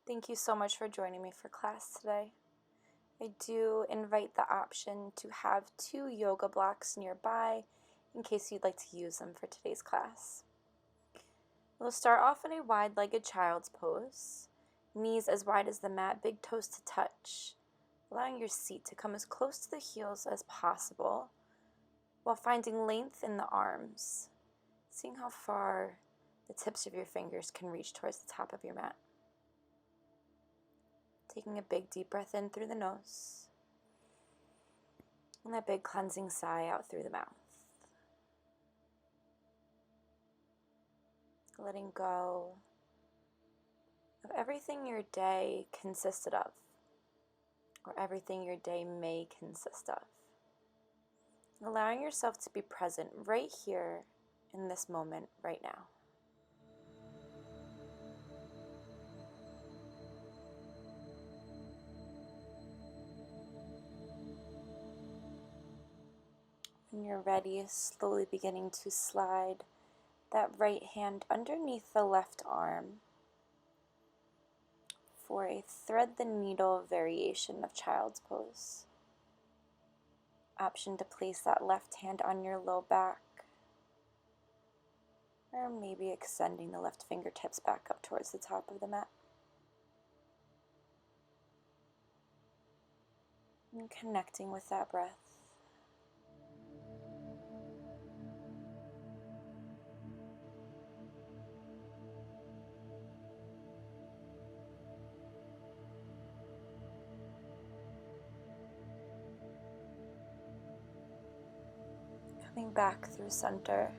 Thank you so much for joining me for class today. I do invite the option to have 2 yoga blocks nearby in case you'd like to use them for today's class. We'll start off in a wide-legged child's pose, knees as wide as the mat, big toes to touch, allowing your seat to come as close to the heels as possible while finding length in the arms, seeing how far the tips of your fingers can reach towards the top of your mat. Taking a big deep breath in through the nose, and that big cleansing sigh out through the mouth. Letting go of everything your day consisted of, or everything your day may consist of. Allowing yourself to be present right here in this moment right now. When you're ready, slowly beginning to slide that right hand underneath the left arm for a thread the needle variation of child's pose. Option to place that left hand on your low back, or maybe extending the left fingertips back up towards the top of the mat. And connecting with that breath. Coming back through center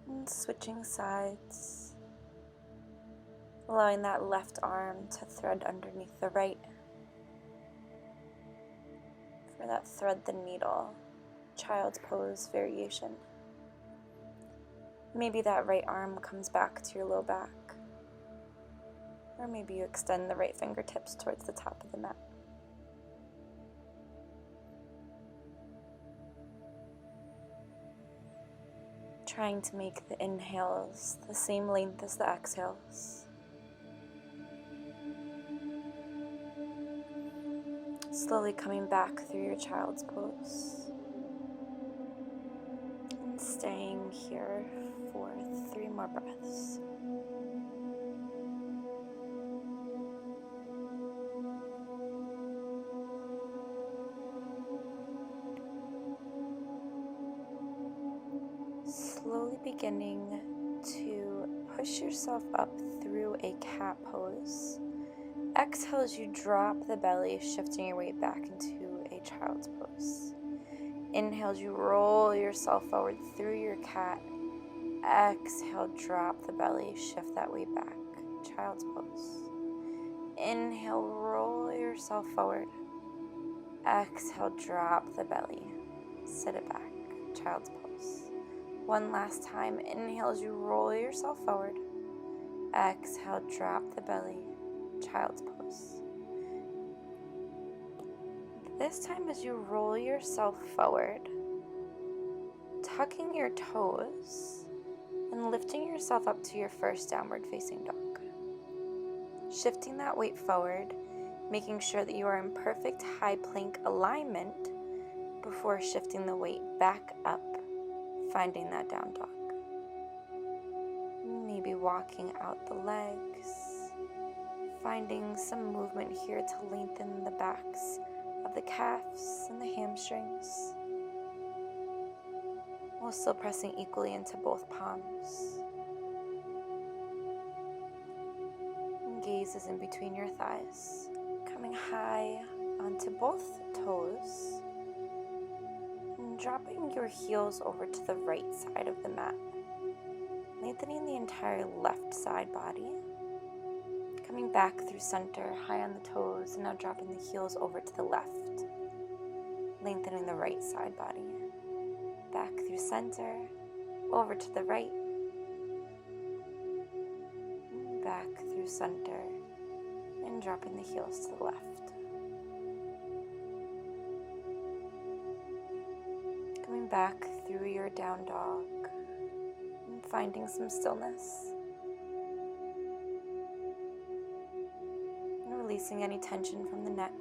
and switching sides, allowing that left arm to thread underneath the right for that thread the needle child's pose variation. Maybe that right arm comes back to your low back, or maybe you extend the right fingertips towards the top of the mat. Trying to make the inhales the same length as the exhales. Slowly coming back through your child's pose. And staying here for 3 more breaths. Slowly beginning to push yourself up through a cat pose. Exhale as you drop the belly, shifting your weight back into a child's pose. Inhale as you roll yourself forward through your cat. Exhale, drop the belly, shift that weight back, child's pose. Inhale, roll yourself forward. Exhale, drop the belly, sit it back, child's pose. One last time, inhale as you roll yourself forward. Exhale, drop the belly, child's pose. This time as you roll yourself forward, tucking your toes and lifting yourself up to your first downward facing dog. Shifting that weight forward, making sure that you are in perfect high plank alignment before shifting the weight back up. Finding that down dog. Maybe walking out the legs. Finding some movement here to lengthen the backs of the calves and the hamstrings. While still pressing equally into both palms. And gaze is in between your thighs. Coming high onto both toes. Dropping your heels over to the right side of the mat, lengthening the entire left side body, coming back through center, high on the toes, and now dropping the heels over to the left, lengthening the right side body, back through center, over to the right, back through center, and dropping the heels to the left. Coming back through your down dog and finding some stillness. releasing any tension from the neck.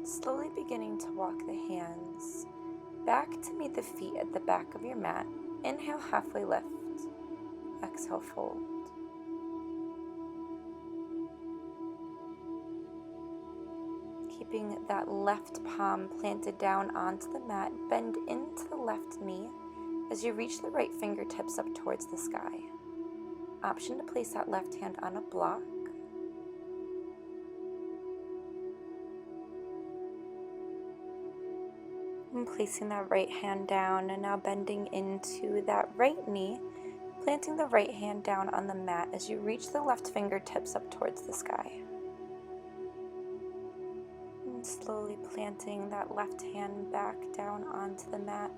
Slowly beginning to walk the hands back to meet the feet at the back of your mat. Inhale, halfway lift. Exhale, fold. Keeping that left palm planted down onto the mat, bend into the left knee as you reach the right fingertips up towards the sky. Option to place that left hand on a block. And placing that right hand down, and now bending into that right knee, planting the right hand down on the mat as you reach the left fingertips up towards the sky. And slowly planting that left hand back down onto the mat.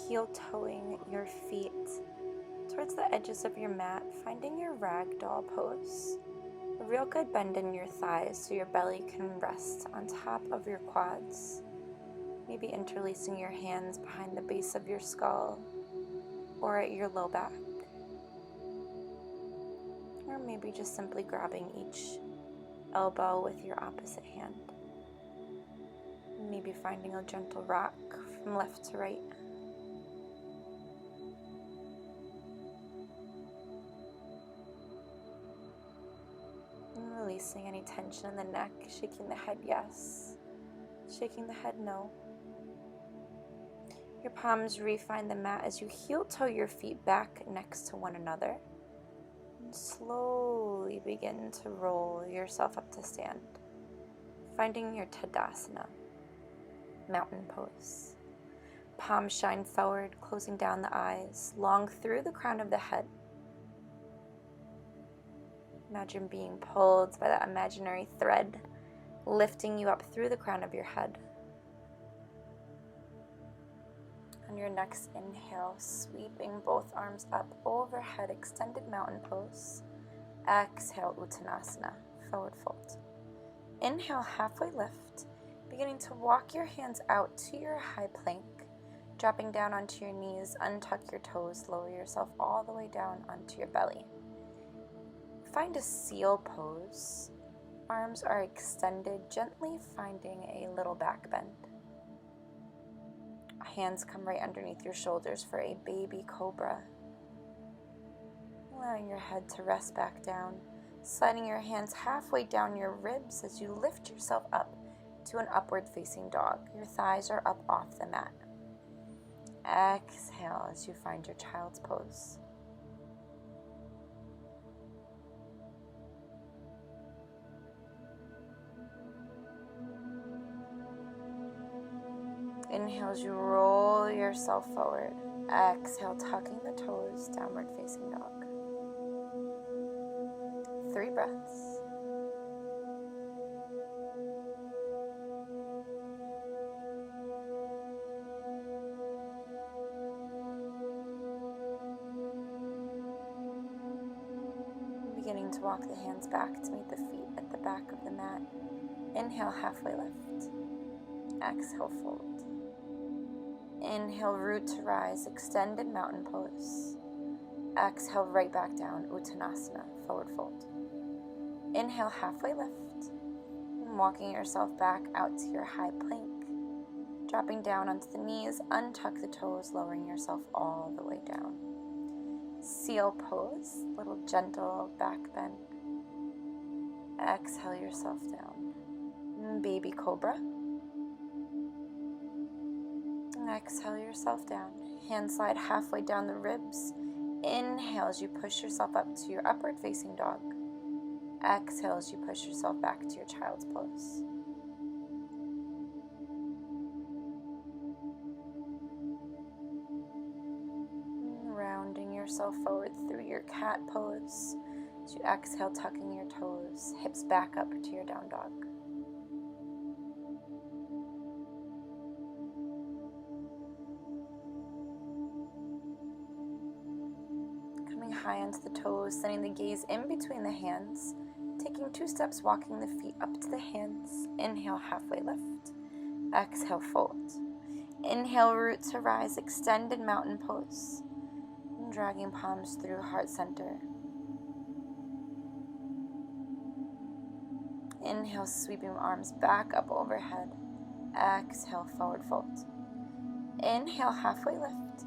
Heel toeing your feet towards the edges of your mat, finding your ragdoll pose. A real good bend in your thighs so your belly can rest on top of your quads. Maybe interlacing your hands behind the base of your skull or at your low back. Or maybe just simply grabbing each elbow with your opposite hand. Maybe finding a gentle rock from left to right. And releasing any tension in the neck, shaking the head yes, shaking the head no. Your palms refine the mat as you heel toe your feet back next to one another. And slowly begin to roll yourself up to stand, finding your Tadasana, mountain pose. Palms shine forward, closing down the eyes, long through the crown of the head. Imagine being pulled by that imaginary thread, lifting you up through the crown of your head. On your next inhale, sweeping both arms up overhead, extended mountain pose. Exhale, Uttanasana, forward fold. Inhale, halfway lift, beginning to walk your hands out to your high plank, dropping down onto your knees, untuck your toes, lower yourself all the way down onto your belly. Find a seal pose. Arms are extended, gently finding a little back bend. Hands come right underneath your shoulders for a baby cobra. Allowing your head to rest back down, sliding your hands halfway down your ribs as you lift yourself up to an upward facing dog. Your thighs are up off the mat. Exhale as you find your child's pose. Inhale as you roll yourself forward. Exhale, tucking the toes, downward facing dog. 3 breaths. Beginning to walk the hands back to meet the feet at the back of the mat. Inhale, halfway lift. Exhale, fold. Inhale, root to rise, extended mountain pose. Exhale, right back down, Uttanasana, forward fold. Inhale, halfway lift. And walking yourself back out to your high plank. Dropping down onto the knees, untuck the toes, lowering yourself all the way down. Seal pose, little gentle back bend. Exhale yourself down. Baby cobra. Exhale yourself down. Hand slide halfway down the ribs. Inhale as you push yourself up to your upward facing dog. Exhale as you push yourself back to your child's pose. Rounding yourself forward through your cat pose. As you exhale, tucking your toes, hips back up to your down dog. High onto the toes, sending the gaze in between the hands, taking 2 steps, walking the feet up to the hands. Inhale, halfway lift. Exhale, fold. Inhale, root to rise, extended mountain pose. Dragging palms through heart center. Inhale, sweeping arms back up overhead. Exhale, forward fold. Inhale, halfway lift.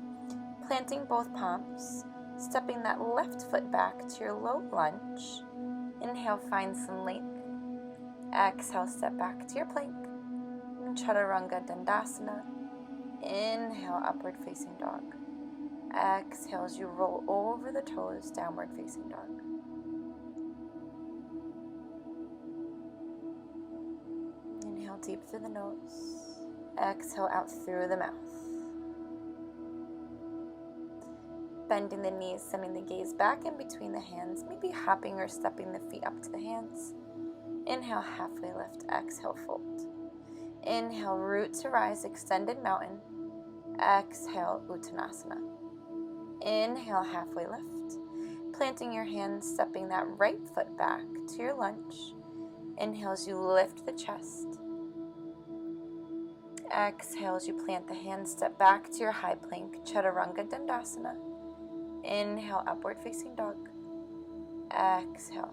Planting both palms. Stepping that left foot back to your low lunge. Inhale, find some length. Exhale, step back to your plank. Chaturanga Dandasana. Inhale, upward facing dog. Exhale as you roll over the toes, downward facing dog. Inhale deep through the nose. Exhale out through the mouth. Bending the knees, sending the gaze back in between the hands, maybe hopping or stepping the feet up to the hands. Inhale, halfway lift. Exhale, fold. Inhale, root to rise, extended mountain. Exhale, Uttanasana. Inhale, halfway lift. Planting your hands, stepping that right foot back to your lunge. Inhale as you lift the chest. Exhale as you plant the hands, step back to your high plank, Chaturanga Dandasana. Inhale, upward facing dog. Exhale,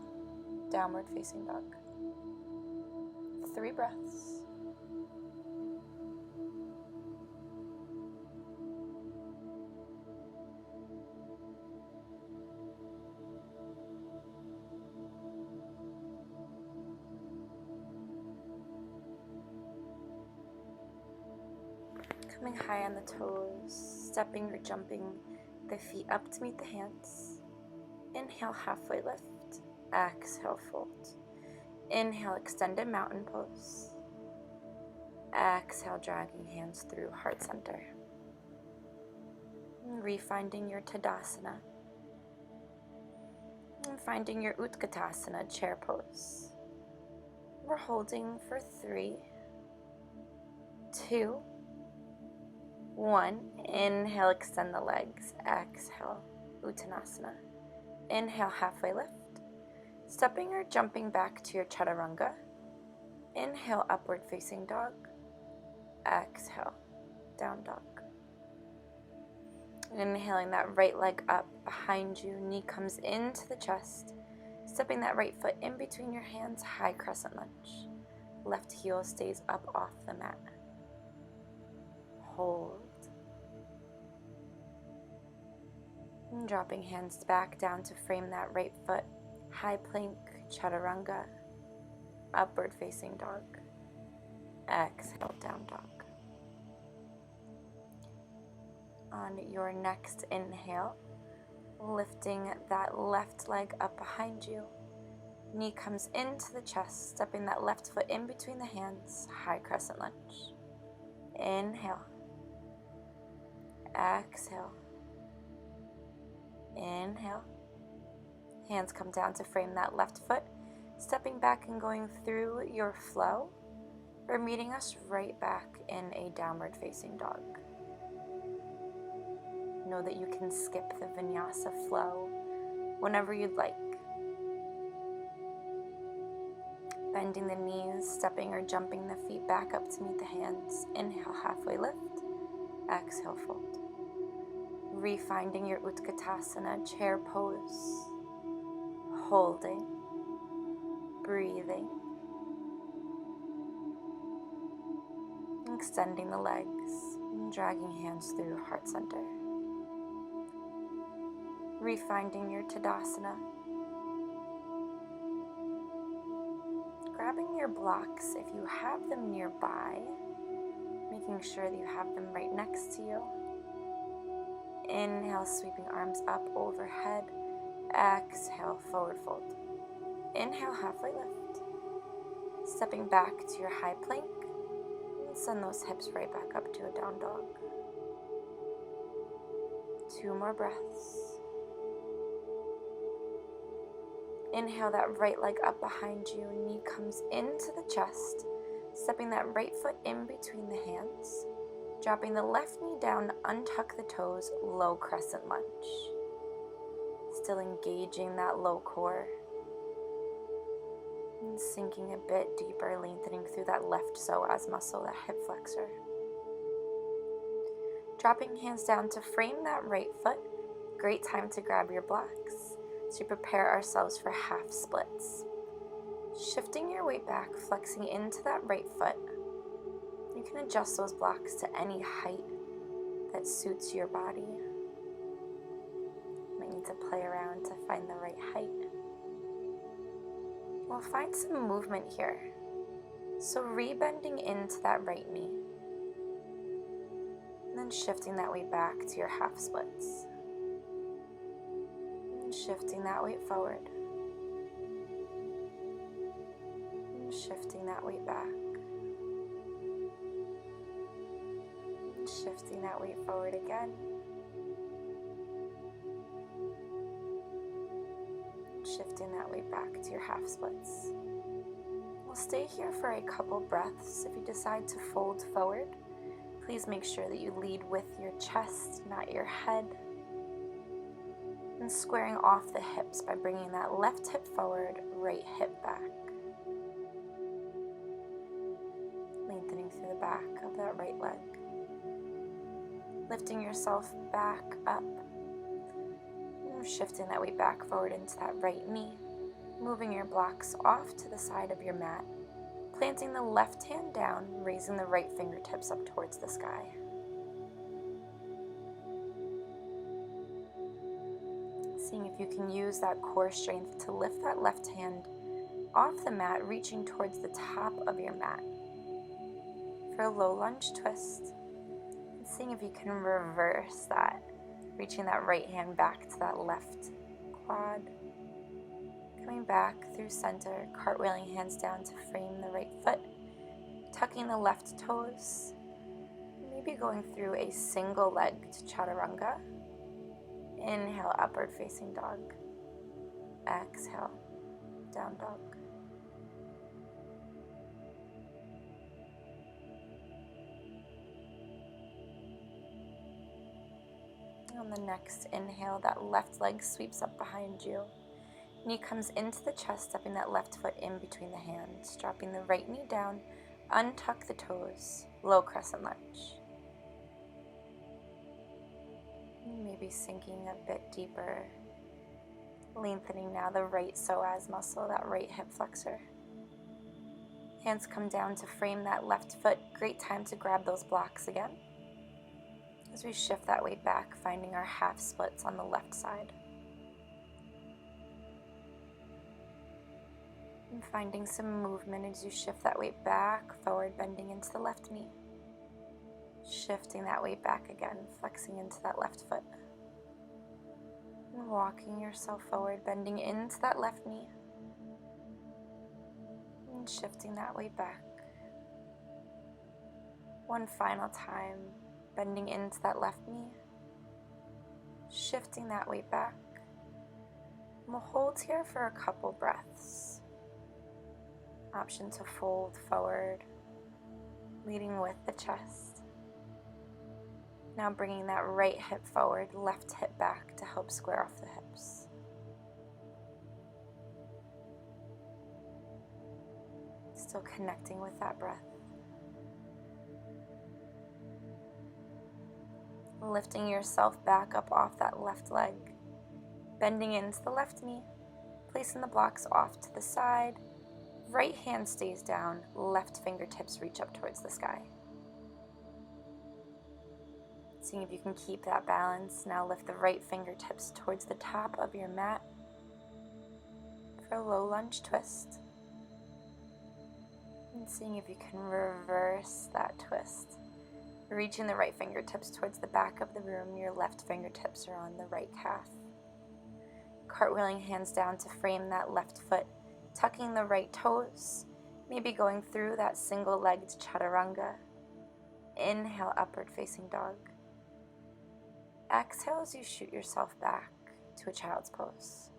downward facing dog. 3 breaths. Coming high on the toes, stepping or jumping the feet up to meet the hands. Inhale, halfway lift. Exhale, fold. Inhale, extended mountain pose. Exhale, dragging hands through heart center. Refinding your Tadasana. And finding your Utkatasana, chair pose. We're holding for 3, 2, 1. Inhale, extend the legs. Exhale, Uttanasana. Inhale, halfway lift. Stepping or jumping back to your Chaturanga. Inhale, upward facing dog. Exhale, down dog. Inhaling that right leg up behind you. Knee comes into the chest. Stepping that right foot in between your hands. High crescent lunge. Left heel stays up off the mat. Hold. And dropping hands back down to frame that right foot. High plank, Chaturanga, upward facing dog. Exhale, down dog. On your next inhale, lifting that left leg up behind you. Knee comes into the chest, stepping that left foot in between the hands. High crescent lunge. Inhale. Exhale. Inhale. Hands come down to frame that left foot, stepping back and going through your flow, or meeting us right back in a downward facing dog. Know that you can skip the vinyasa flow whenever you'd like. Bending the knees, stepping or jumping the feet back up to meet the hands. Inhale, halfway lift. Exhale, fold. Refinding your Utkatasana, chair pose. Holding. Breathing. Extending the legs. And dragging hands through heart center. Refinding your Tadasana. Grabbing your blocks if you have them nearby, making sure that you have them right next to you. Inhale, sweeping arms up overhead. Exhale, forward fold. Inhale, halfway lift. Stepping back to your high plank. And send those hips right back up to a down dog. 2 more breaths. Inhale that right leg up behind you. Knee comes into the chest. Stepping that right foot in between the hands. Dropping the left knee down, untuck the toes, low crescent lunge. Still engaging that low core. And sinking a bit deeper, lengthening through that left psoas muscle, that hip flexor. Dropping hands down to frame that right foot. Great time to grab your blocks to prepare ourselves for half splits. Shifting your weight back, flexing into that right foot. You can adjust those blocks to any height that suits your body. You might need to play around to find the right height. We'll find some movement here. So rebending into that right knee. And then shifting that weight back to your half splits. And shifting that weight forward. And shifting that weight back. And shifting that weight forward again. And shifting that weight back to your half splits. We'll stay here for a couple breaths. If you decide to fold forward, please make sure that you lead with your chest, not your head. And squaring off the hips by bringing that left hip forward, right hip back. Lengthening through the back of that right leg. Lifting yourself back up. And shifting that weight back forward into that right knee. Moving your blocks off to the side of your mat. Planting the left hand down, raising the right fingertips up towards the sky. Seeing if you can use that core strength to lift that left hand off the mat, reaching towards the top of your mat. For a low lunge twist, and seeing if you can reverse that, reaching that right hand back to that left quad. Coming back through center, cartwheeling hands down to frame the right foot, tucking the left toes, maybe going through a single leg to chaturanga. Inhale, upward facing dog. Exhale, down dog. On the next inhale, that left leg sweeps up behind you. Knee comes into the chest, stepping that left foot in between the hands, dropping the right knee down, untuck the toes, low crescent lunge. Maybe sinking a bit deeper, lengthening now the right psoas muscle, that right hip flexor. Hands come down to frame that left foot. Great time to grab those blocks again. As we shift that weight back, finding our half splits on the left side. And finding some movement as you shift that weight back, forward, bending into the left knee. Shifting that weight back again, flexing into that left foot. And walking yourself forward, bending into that left knee. And shifting that weight back. One final time, bending into that left knee. Shifting that weight back. And we'll hold here for a couple breaths. Option to fold forward, leading with the chest. Now bringing that right hip forward, left hip back to help square off the hips. Still connecting with that breath. Lifting yourself back up off that left leg, bending into the left knee, placing the blocks off to the side. Right hand stays down, left fingertips reach up towards the sky. Seeing if you can keep that balance. Now lift the right fingertips towards the top of your mat for a low lunge twist. And seeing if you can reverse that twist. Reaching the right fingertips towards the back of the room, your left fingertips are on the right calf. Cartwheeling hands down to frame that left foot, tucking the right toes, maybe going through that single-legged chaturanga. Inhale, upward facing dog. Exhale as you shoot yourself back to a child's pose.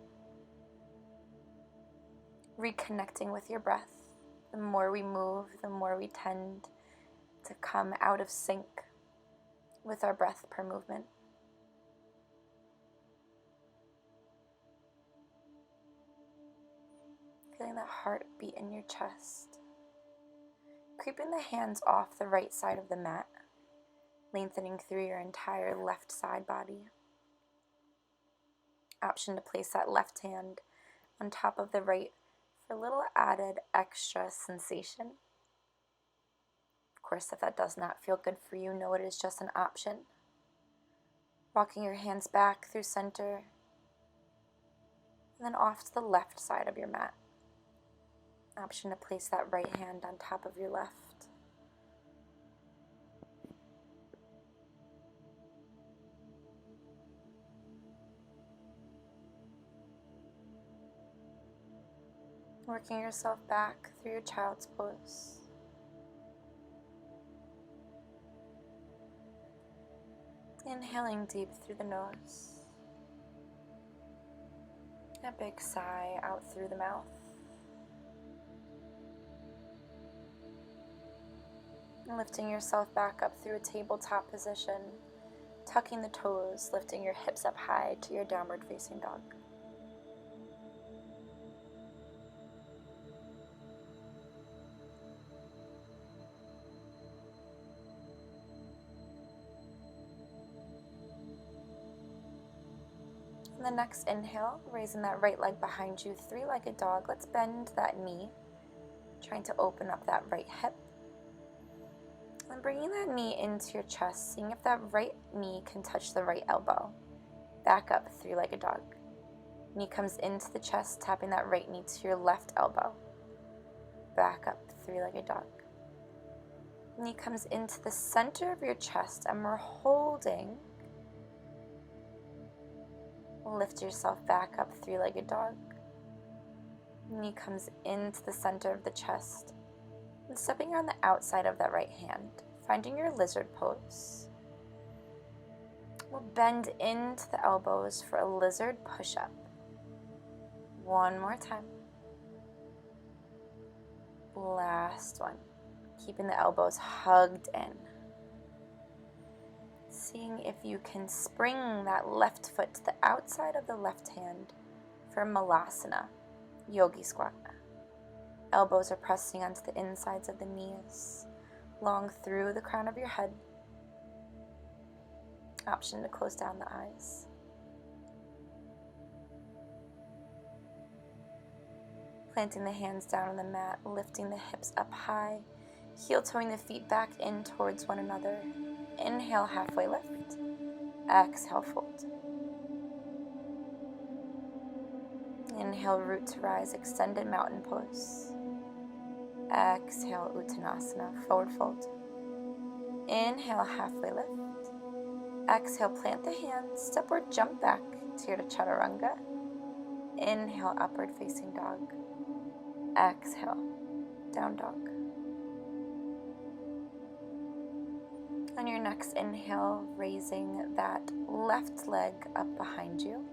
Reconnecting with your breath. The more we move, the more we tend to come out of sync with our breath per movement. Feeling that heartbeat in your chest. Creeping the hands off the right side of the mat. lengthening through your entire left side body. Option to place that left hand on top of the right for a little added extra sensation. Of course, if that does not feel good for you, know it is just an option. Walking your hands back through center, and then off to the left side of your mat. Option to place that right hand on top of your left. Working yourself back through your child's pose. Inhaling deep through the nose. A big sigh out through the mouth. Lifting yourself back up through a tabletop position, tucking the toes, lifting your hips up high to your downward facing dog. And the next inhale, raising that right leg behind you, three-legged dog. Let's bend that knee, trying to open up that right hip. And bringing that knee into your chest, seeing if that right knee can touch the right elbow. Back up, three-legged dog. Knee comes into the chest, tapping that right knee to your left elbow. Back up, three-legged dog. Knee comes into the center of your chest, and we're holding. Lift yourself back up, three-legged dog. Knee comes into the center of the chest. And stepping around the outside of that right hand, finding your lizard pose. We'll bend into the elbows for a lizard push-up. One more time. Last one. Keeping the elbows hugged in. Seeing if you can spring that left foot to the outside of the left hand for Malasana, Yogi Squat. Elbows are pressing onto the insides of the knees, long through the crown of your head. Option to close down the eyes. Planting the hands down on the mat, lifting the hips up high, heel-toeing the feet back in towards one another. Inhale, halfway lift. Exhale, fold. Inhale, root to rise, extended mountain pose. Exhale, Uttanasana, forward fold. Inhale, halfway lift. Exhale, plant the hands, stepward jump back to your Chaturanga. Inhale, upward facing dog. Exhale, down dog. On your next inhale, raising that left leg up behind you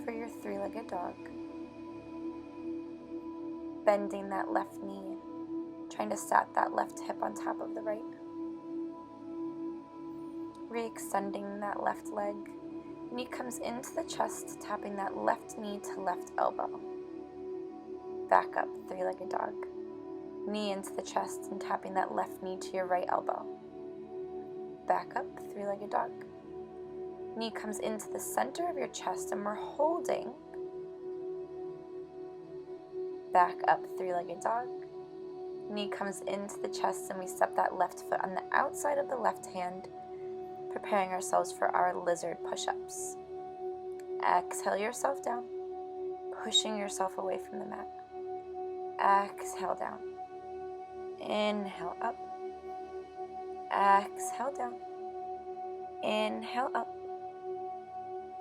for your three-legged dog. Bending that left knee, trying to stack that left hip on top of the right. Re-extending that left leg. Knee comes into the chest, tapping that left knee to left elbow. Back up, three-legged dog. Knee into the chest and tapping that left knee to your right elbow. Back up, three-legged dog. Knee comes into the center of your chest and we're holding. Back up, three-legged dog. Knee comes into the chest and we step that left foot on the outside of the left hand, preparing ourselves for our lizard push-ups. Exhale yourself down, pushing yourself away from the mat. Exhale down. Inhale up. Exhale down. Inhale up.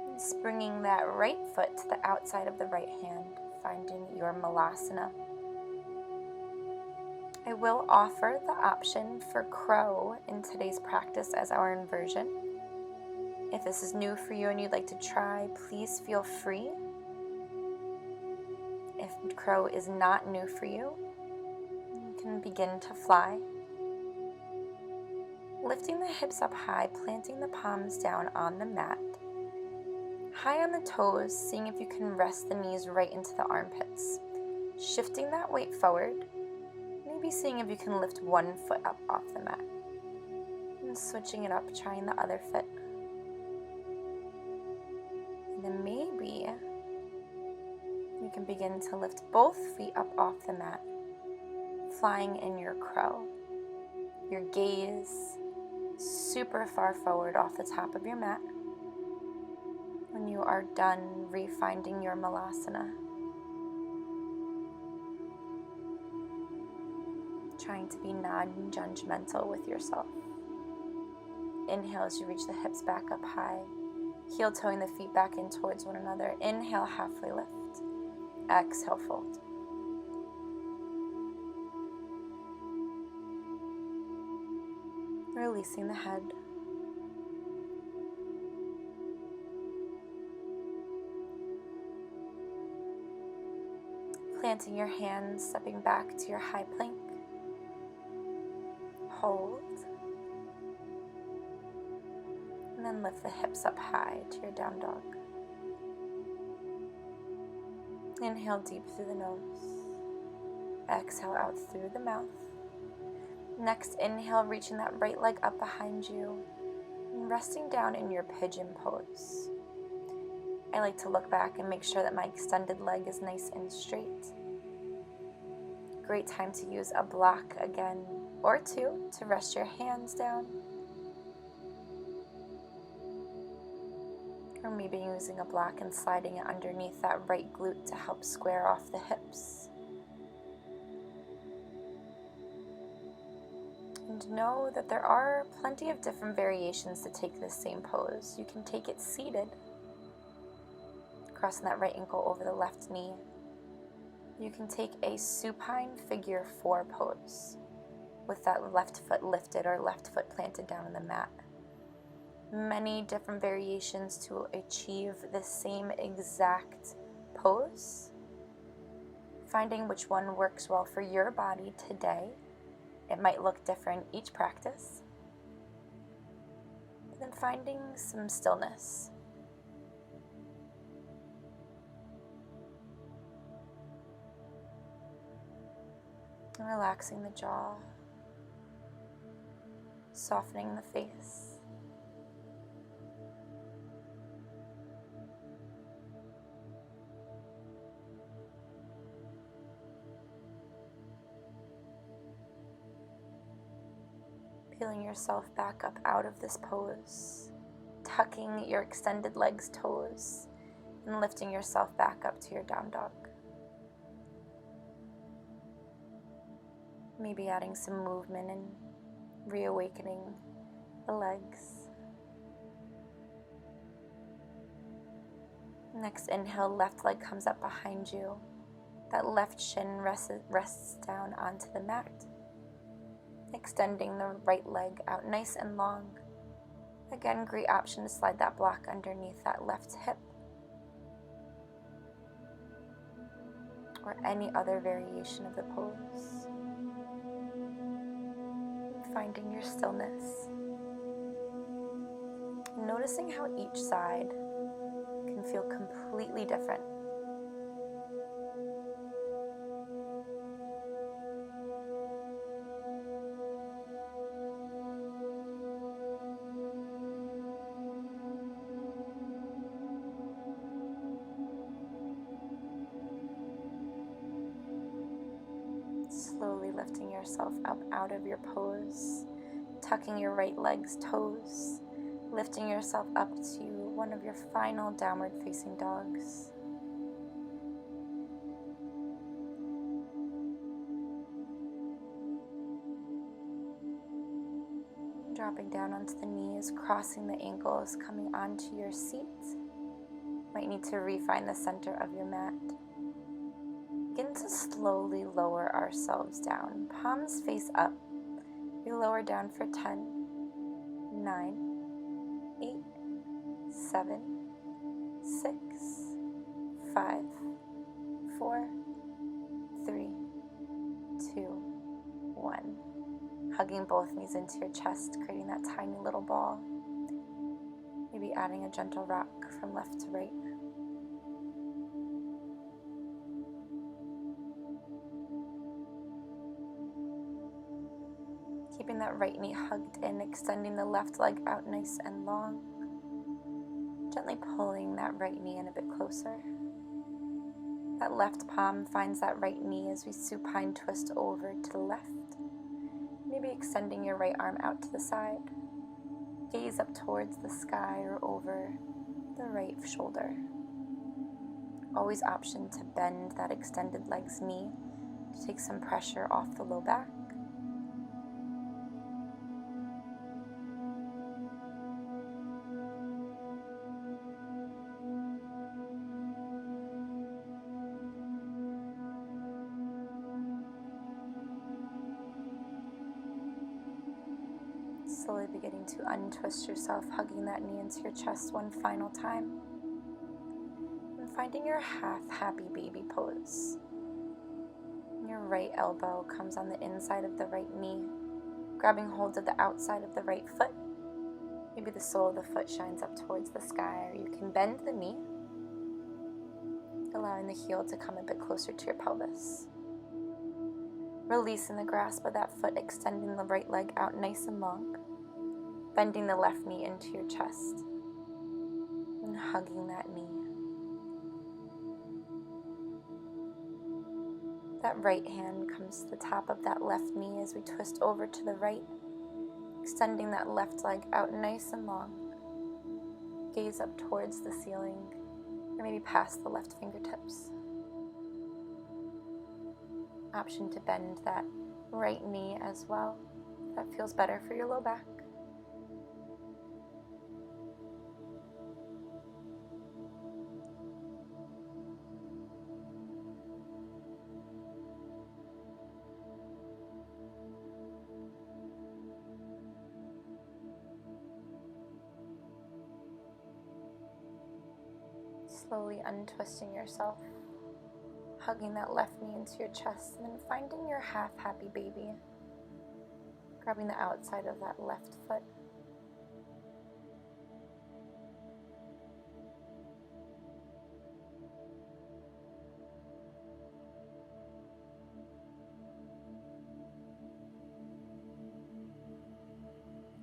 And springing that right foot to the outside of the right hand, finding your Malasana. I will offer the option for crow in today's practice as our inversion. If this is new for you and you'd like to try, please feel free. If crow is not new for you, you can begin to fly. Lifting the hips up high, planting the palms down on the mat. High on the toes, seeing if you can rest the knees right into the armpits. Shifting that weight forward, maybe seeing if you can lift one foot up off the mat. switching it up, trying the other foot. And then maybe you can begin to lift both feet up off the mat, flying in your crow. Your gaze super far forward off the top of your mat. When you are done refinding your malasana, trying to be non-judgmental with yourself. Inhale as you reach the hips back up high, heel toeing the feet back in towards one another. Inhale, halfway lift. Exhale, fold. Releasing the head. Planting your hands, stepping back to your high plank. Hold. And then lift the hips up high to your down dog. Inhale deep through the nose. Exhale out through the mouth. Next, inhale, reaching that right leg up behind you and resting down in your pigeon pose. I like to look back and make sure that my extended leg is nice and straight. Great time to use a block again or two to rest your hands down. Or maybe using a block and sliding it underneath that right glute to help square off the hips. And know that there are plenty of different variations to take this same pose. You can take it seated, crossing that right ankle over the left knee. You can take a supine figure 4 pose with that left foot lifted or left foot planted down on the mat. Many different variations to achieve the same exact pose. Finding which one works well for your body today. It might look different each practice. And then finding some stillness. And relaxing the jaw, softening the face. Peeling yourself back up out of this pose, tucking your extended legs, toes, and lifting yourself back up to your down dog. Maybe adding some movement and reawakening the legs. Next inhale, left leg comes up behind you. That left shin rests down onto the mat. Extending the right leg out nice and long. Again, great option to slide that block underneath that left hip. Or any other variation of the pose. Finding your stillness. Noticing how each side can feel completely different. Slowly lifting yourself up out of your pose, tucking your right leg's toes, lifting yourself up to one of your final downward facing dogs. Dropping down onto the knees, crossing the ankles, coming onto your seat. Might need to refine the center of your mat. Begin to slowly lower ourselves down. Palms face up. We lower down for 10, 9, 8, 7, 6, 5, 4, 3, 2, 1. Hugging both knees into your chest, creating that tiny little ball. Maybe adding a gentle rock from left to right. Keeping that right knee hugged in, extending the left leg out nice and long. Gently pulling that right knee in a bit closer. That left palm finds that right knee as we supine twist over to the left. Maybe extending your right arm out to the side. Gaze up towards the sky or over the right shoulder. Always option to bend that extended leg's knee to take some pressure off the low back. Slowly beginning to untwist yourself, hugging that knee into your chest one final time. And finding your half happy baby pose. Your right elbow comes on the inside of the right knee, grabbing hold of the outside of the right foot. Maybe the sole of the foot shines up towards the sky, or you can bend the knee, allowing the heel to come a bit closer to your pelvis. Releasing the grasp of that foot, extending the right leg out nice and long. Bending the left knee into your chest and hugging that knee. That right hand comes to the top of that left knee as we twist over to the right, extending that left leg out nice and long. Gaze up towards the ceiling or maybe past the left fingertips. Option to bend that right knee as well. That feels better for your low back. Slowly untwisting yourself, hugging that left knee into your chest, and then finding your half happy baby, grabbing the outside of that left foot.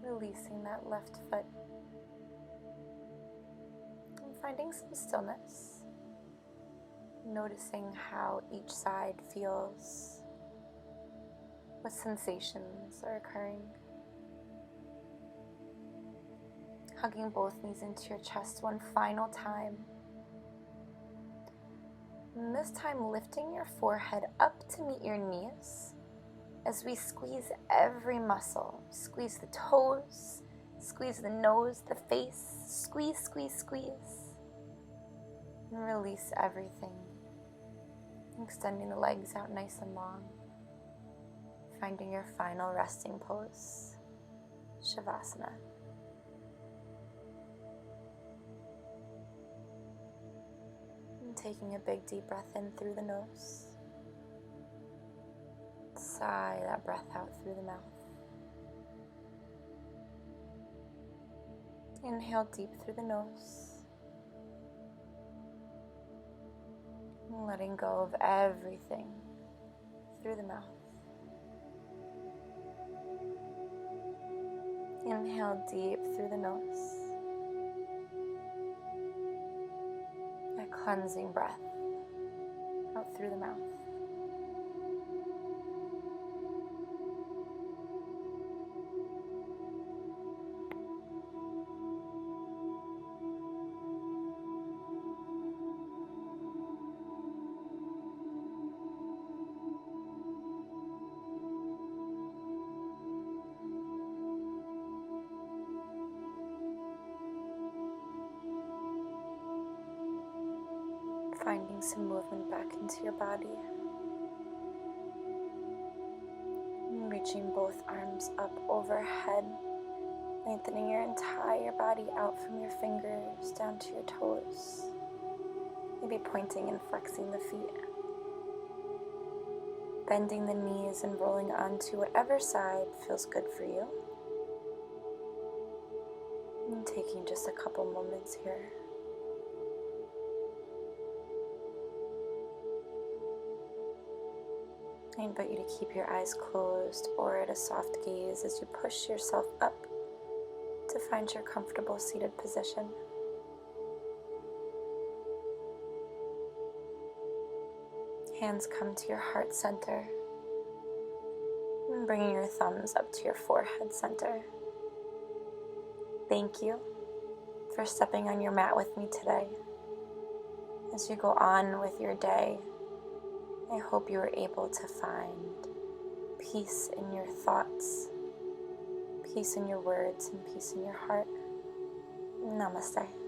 Releasing that left foot. Finding some stillness, noticing how each side feels, what sensations are occurring. Hugging both knees into your chest one final time. And this time lifting your forehead up to meet your knees as we squeeze every muscle. Squeeze the toes, squeeze the nose, the face, squeeze, squeeze, squeeze. And release everything, extending the legs out nice and long, finding your final resting pose, Shavasana. And taking a big deep breath in through the nose, sigh that breath out through the mouth. Inhale deep through the nose. Letting go of everything through the mouth. Inhale deep through the nose. A cleansing breath out through the mouth. Finding some movement back into your body. And reaching both arms up overhead, lengthening your entire body out from your fingers down to your toes. Maybe pointing and flexing the feet. Bending the knees and rolling onto whatever side feels good for you. And taking just a couple moments here. I invite you to keep your eyes closed or at a soft gaze as you push yourself up to find your comfortable seated position. Hands come to your heart center, and bringing your thumbs up to your forehead center. Thank you for stepping on your mat with me today. As you go on with your day, I hope you are able to find peace in your thoughts, peace in your words, and peace in your heart. Namaste.